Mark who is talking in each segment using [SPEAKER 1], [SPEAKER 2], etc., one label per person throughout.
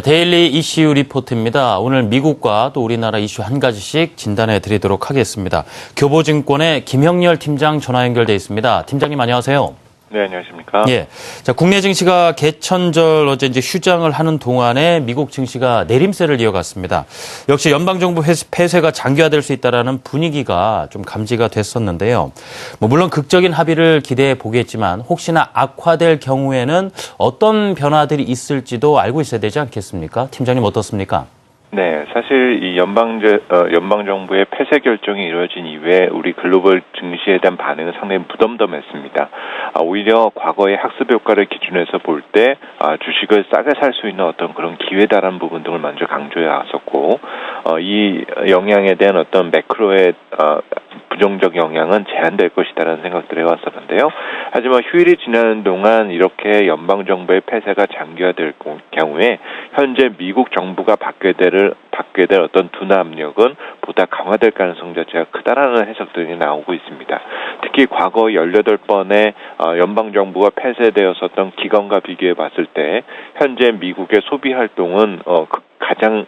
[SPEAKER 1] 데일리 이슈 리포트입니다. 오늘 미국과 또 우리나라 이슈 한 가지씩 진단해 드리도록 하겠습니다. 교보증권의 김형렬 팀장 전화 연결돼 있습니다. 팀장님 안녕하세요.
[SPEAKER 2] 네, 안녕하십니까.
[SPEAKER 1] 예. 자, 국내 증시가 개천절 어제 이제 휴장을 하는 동안에 미국 증시가 내림세를 이어갔습니다. 역시 연방정부 폐쇄가 장기화될 수 있다라는 분위기가 좀 감지가 됐었는데요. 물론 극적인 합의를 기대해 보겠지만 혹시나 악화될 경우에는 어떤 변화들이 있을지도 알고 있어야 되지 않겠습니까? 팀장님 어떻습니까?
[SPEAKER 2] 네, 사실 이 연방정부의 폐쇄 결정이 이루어진 이후에 우리 글로벌 증시에 대한 반응은 상당히 무덤덤했습니다. 오히려 과거의 학습 효과를 기준해서 볼 때 주식을 싸게 살 수 있는 어떤 그런 기회다라는 부분 등을 먼저 강조해 왔었고, 이 영향에 대한 어떤 매크로의 부정적 영향은 제한될 것이다라는 생각들을 해왔었는데요. 하지만 휴일이 지나는 동안 이렇게 연방정부의 폐쇄가 장기화될 경우에 현재 미국 정부가 받게 될 어떤 둔화 압력은 보다 강화될 가능성 자체가 크다라는 해석들이 나오고 있습니다. 특히 과거 18번의 연방정부가 폐쇄되었었던 기간과 비교해 봤을 때 현재 미국의 소비 활동은 가장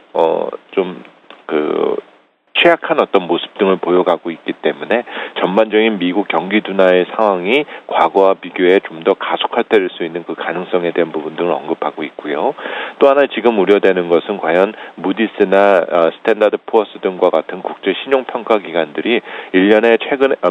[SPEAKER 2] 취약한 어떤 모습 등을 보여가고 있기 때문에 전반적인 미국 경기 둔화의 상황이 과거와 비교해 좀 더 가속화될 수 있는 그 가능성에 대한 부분 등을 언급하고 있고요. 또 하나 지금 우려되는 것은 과연 무디스나 스탠다드 푸어스 등과 같은 국제 신용평가 기관들이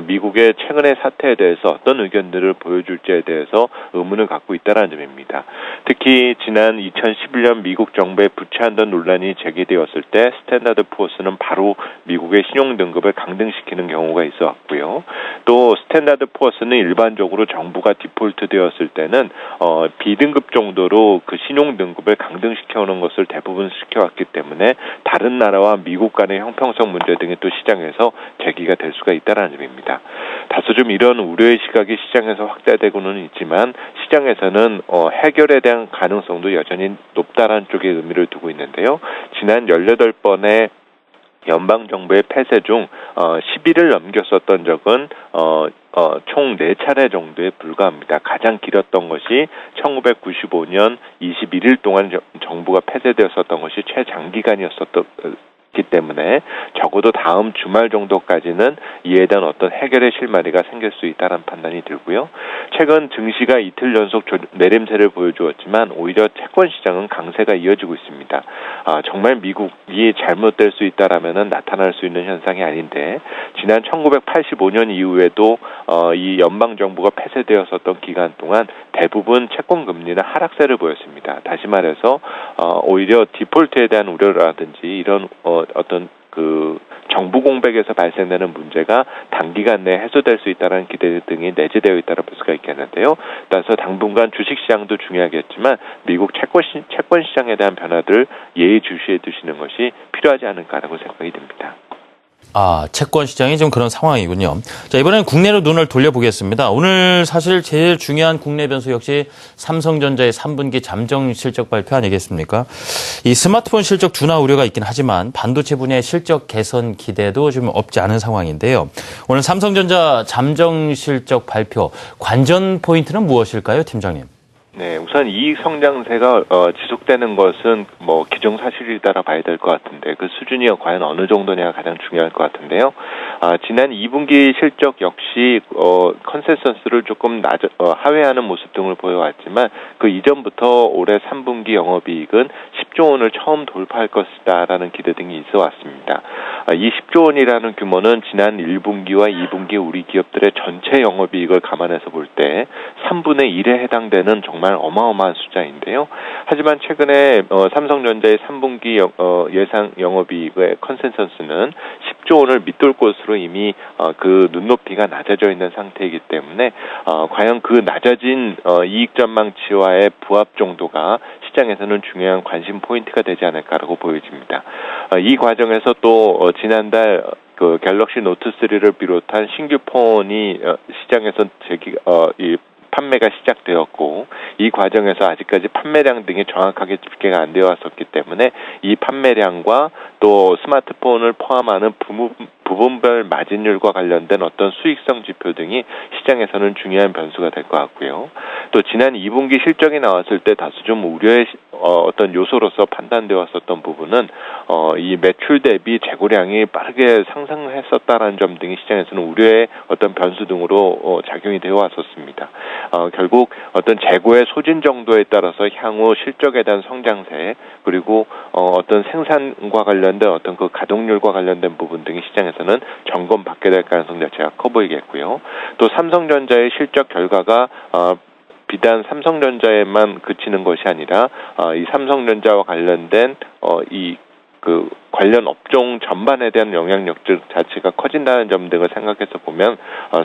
[SPEAKER 2] 미국의 최근의 사태에 대해서 어떤 의견들을 보여줄지에 대해서 의문을 갖고 있다는 점입니다. 특히 지난 2011년 미국 정부의 부채 한도 논란이 제기되었을 때 스탠다드 푸어스는 바로 미국의 신용등급을 강등시키는 경우가 있어 왔고요. 또 스탠다드 푸어스는 일반적으로 정부가 디폴트 되었을 때는 B등급 정도로 그 신용등급을 강등시켜오는 것을 대부분 시켜왔기 때문에 다른 나라와 미국 간의 형평성 문제 등이 또 시장에서 제기가 될 수가 있다는 점입니다. 다소 좀 이런 우려의 시각이 시장에서 확대되고는 있지만 시장에서는 해결에 대한 가능성도 여전히 높다라는 쪽에 의미를 두고 있는데요. 지난 18번의 연방정부의 폐쇄 중 10일을 넘겼었던 적은 총 4차례 정도에 불과합니다. 가장 길었던 것이 1995년 21일 동안 정부가 폐쇄되었었던 것이 최장기간이었기 때문에 적어도 다음 주말 정도까지는 이에 대한 어떤 해결의 실마리가 생길 수 있다는 판단이 들고요. 최근 증시가 이틀 연속 내림세를 보여주었지만 오히려 채권 시장은 강세가 이어지고 있습니다. 정말 미국이 잘못될 수 있다라면은 나타날 수 있는 현상이 아닌데 지난 1985년 이후에도 이 연방 정부가 폐쇄되었었던 기간 동안 대부분 채권 금리는 하락세를 보였습니다. 다시 말해서 오히려 디폴트에 대한 우려라든지 이런 어떤 정부 공백에서 발생되는 문제가 단기간 내에 해소될 수 있다는 기대 등이 내재되어 있다고 볼 수가 있겠는데요. 따라서 당분간 주식시장도 중요하겠지만 미국 채권 시장에 대한 변화들을 예의주시해 두시는 것이 필요하지 않을까라고 생각이 듭니다.
[SPEAKER 1] 채권 시장이 좀 그런 상황이군요. 자, 이번에는 국내로 눈을 돌려보겠습니다. 오늘 사실 제일 중요한 국내 변수 역시 삼성전자의 3분기 잠정 실적 발표 아니겠습니까? 이 스마트폰 실적 둔화 우려가 있긴 하지만 반도체 분야의 실적 개선 기대도 좀 없지 않은 상황인데요. 오늘 삼성전자 잠정 실적 발표 관전 포인트는 무엇일까요, 팀장님?
[SPEAKER 2] 네, 우선 이익 성장세가 지속되는 것은 기정사실이다라 봐야 될 것 같은데 그 수준이 과연 어느 정도냐가 가장 중요할 것 같은데요. 지난 2분기 실적 역시 컨센서스를 조금 하회하는 모습 등을 보여왔지만 그 이전부터 올해 3분기 영업이익은 10조 원을 처음 돌파할 것이다라는 기대 등이 있어 왔습니다. 이 10조 원이라는 규모는 지난 1분기와 2분기 우리 기업들의 전체 영업이익을 감안해서 볼 때 3분의 1에 해당되는 정말 어마어마한 숫자인데요. 하지만 최근에 삼성전자의 3분기 예상 영업이익의 컨센서스는 10조 원을 밑돌 것으로 이미 그 눈높이가 낮아져 있는 상태이기 때문에 과연 그 낮아진 이익 전망치와의 부합 정도가 시장에서는 중요한 관심 포인트가 되지 않을까라고 보여집니다. 이 과정에서 또 지난달 갤럭시 노트 3를 비롯한 신규 폰이 시장에서 판매가 시작되었고 이 과정에서 아직까지 판매량 등이 정확하게 집계가 안 되어 왔었기 때문에 이 판매량과 또 스마트폰을 포함하는 부분별 마진율과 관련된 어떤 수익성 지표 등이 시장에서는 중요한 변수가 될 것 같고요. 또 지난 2분기 실적이 나왔을 때 다소 좀 우려의 어떤 요소로서 판단되었었던 부분은 이 매출 대비 재고량이 빠르게 상승했었다라는 점 등이 시장에서는 우려의 어떤 변수 등으로 작용이 되어 왔었습니다. 결국 어떤 재고의 소진 정도에 따라서 향후 실적에 대한 성장세 그리고 어떤 생산과 관련된 어떤 그 가동률과 관련된 부분 등이 시장에서는 점검받게 될 가능성 자체가 커 보이겠고요. 또 삼성전자의 실적 결과가 비단 삼성전자에만 그치는 것이 아니라 이 삼성전자와 관련된 그 관련 업종 전반에 대한 영향력 자체가 커진다는 점 등을 생각해서 보면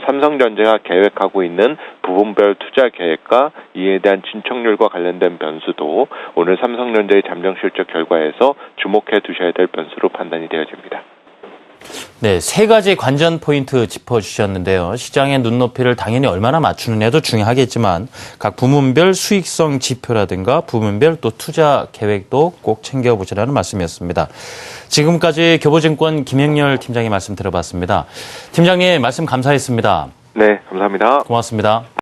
[SPEAKER 2] 삼성전자가 계획하고 있는 부분별 투자 계획과 이에 대한 진척률과 관련된 변수도 오늘 삼성전자의 잠정 실적 결과에서 주목해 두셔야 될 변수로 판단이 되어집니다.
[SPEAKER 1] 네, 세 가지 관전 포인트 짚어주셨는데요. 시장의 눈높이를 당연히 얼마나 맞추느냐도 중요하겠지만 각 부문별 수익성 지표라든가 부문별 또 투자 계획도 꼭 챙겨보시라는 말씀이었습니다. 지금까지 교보증권 김행렬 팀장의 말씀 들어봤습니다. 팀장님 말씀 감사했습니다.
[SPEAKER 2] 네, 감사합니다.
[SPEAKER 1] 고맙습니다.